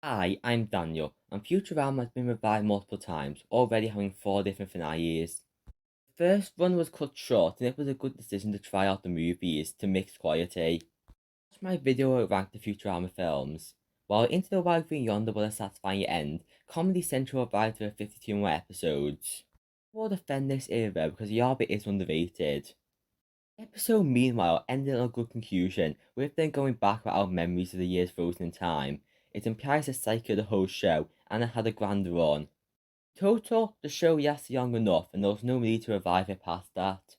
Hi, I'm Daniel, and Futurama has been revived multiple times, already having 4 different finales. The first run was cut short, and it was a good decision to try out the movies to mix quality. Watch my video where I ranked the Futurama films. While Into the Wild Green Yonder was a satisfying end, Comedy Central arrived with 52 more episodes. I will defend this era because Yarba is underrated. The episode, meanwhile, ended on a good conclusion, with them going back without memories of the years frozen in time. It implies the psyche of the whole show, and it had a grand run. Total, the show lasted long enough, and there was no need to revive it past that.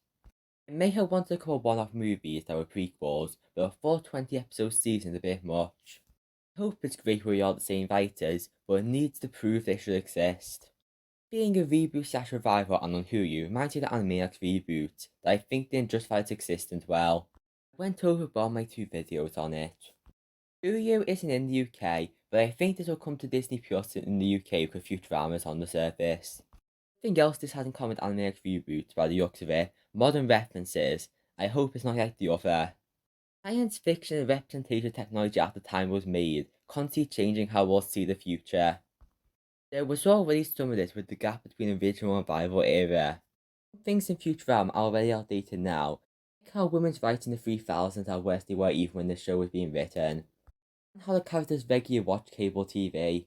It may have wanted a couple of one-off movies that were prequels, but a full 20-episode season is a bit much. I hope it's great we are the same writers, but it needs to prove they should exist. Being a reboot slash revival on Hulu reminds me of the Animaniacs reboot, that I think didn't justify its existence well. I went over all my 2 videos on it. Hulu isn't in the UK, but I think this will come to Disney Plus in the UK because Futurama is on the surface. Something else this has in common with Animaniacs reboot, by the looks of it, modern references. I hope it's not like the other. Science fiction and representation technology at the time was made, constantly changing how we'll see the future. There was already some of this with the gap between original and revival era. Some things in Futurama are already outdated now, like how women's rights in the 3000s are worse than they were even when the show was being written, and how the characters regularly watch cable TV. I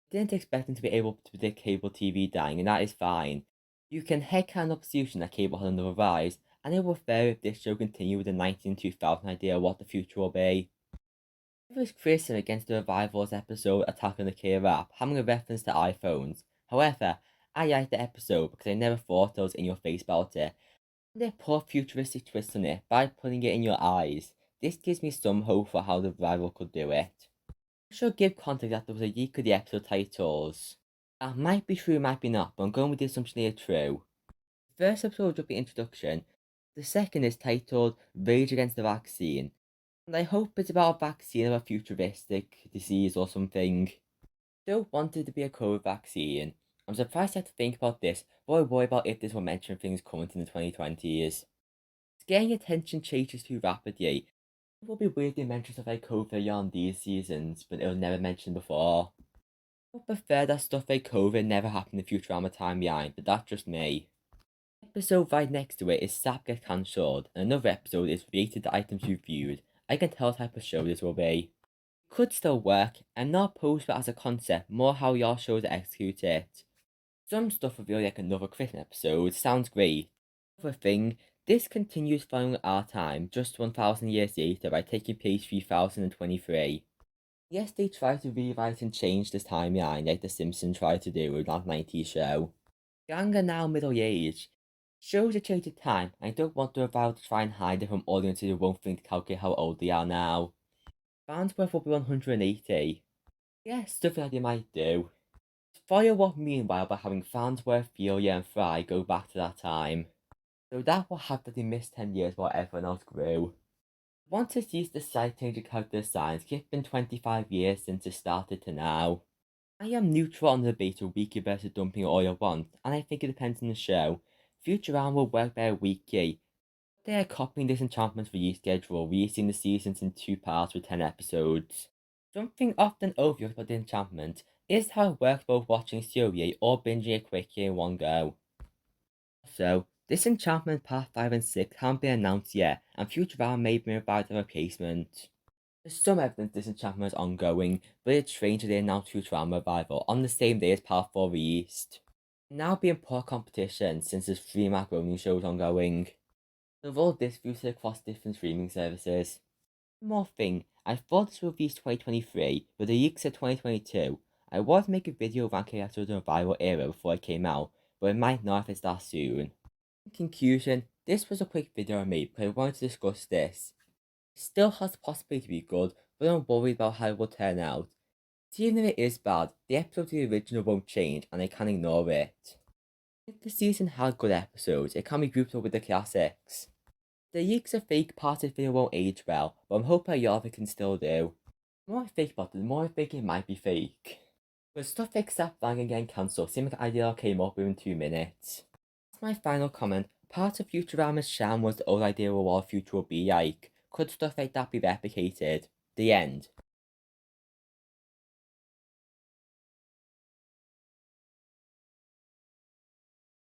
didn't expect them to be able to predict cable TV dying, and that is fine. You can headcanon up the solution that cable had another rise, and it will fair if this show continued with the 192000 idea of what the future will be. There was criticism against the Revivals episode Attack on the Killer App having a reference to iPhones. However, I liked the episode because I never thought I was in your face about it. And they put a futuristic twist on it by putting it in your eyes. This gives me some hope for how the Revival could do it. I should give context that there was a leak of the episode titles. That might be true, might be not, but I'm going with the assumption they are true. The first episode will be introduction. The second is titled Rage Against the Vaccine, and I hope it's about a vaccine of a futuristic disease or something. Still wanted to be a COVID vaccine. I'm surprised I had to think about this, but I worry about if this will mention things coming in the 2020s. It's getting attention changes too rapidly. It will be weird they mention stuff like COVID on these seasons, but it was never mentioned before. I would prefer that stuff like COVID never happened in the Futurama timeline, but that's just me. Episode right next to it is Zapp gets cancelled, and another episode is related to items reviewed. I can tell what type of show this will be. It could still work. I'm not opposed to it as a concept, more how your shows execute it. Some stuff will feel like another Christmas episode, sounds great. Another thing, this continues following our time, just 1000 years later by taking place 3023. Yes, they tried to rewrite and change this timeline like The Simpsons tried to do with that 90s show. Gang are now middle-aged. Shows a change of time, and I don't want the revival to try and hide it from audiences who won't think to calculate how old they are now. Farnsworth will be 180. Yes, stuff like they might do. Follow up meanwhile by having Farnsworth, Fiona, and Fry go back to that time. So that will have that they missed 10 years while everyone else grew. Want to see the slight change in character designs, it's been 25 years since it started to now. I am neutral on the debate of weekly versus dumping all you want, and I think it depends on the show. Futurama will work better weekly. They are copying Disenchantment's release schedule, releasing the seasons in 2 parts with 10 episodes. Something often overlooked about Disenchantment is how it works both watching serially or binging it quickly in one go. So, Disenchantment Part 5 and 6 haven't been announced yet, and Futurama may be about a replacement. There's some evidence Disenchantment is ongoing, but it's strange that they announced Futurama Revival on the same day as Part 4 released. Now being poor competition since there's 3 macaroni shows ongoing. They've all distributed across different streaming services. One more thing, I thought this would release 2023, but the leak said 2022. I was to make a video ranking episodes in a viral era before it came out, but it might not if it's that soon. In conclusion, this was a quick video I made because I wanted to discuss this. It still has the possibility to be good, but I'm worried about how it will turn out. Even if it is bad, the episode of the original won't change and I can ignore it. If the season had good episodes, it can be grouped up with the classics. The leaks of fake part of the video won't age well, but I'm hoping a lot of it can still do. The more I think about it, the more I think it might be fake. But stuff like Zapp and getting cancelled seemed like an idea I came up with in 2 minutes. That's my final comment. Part of Futurama's charm was the old idea of what the future would be like. Could stuff like that be replicated? The end.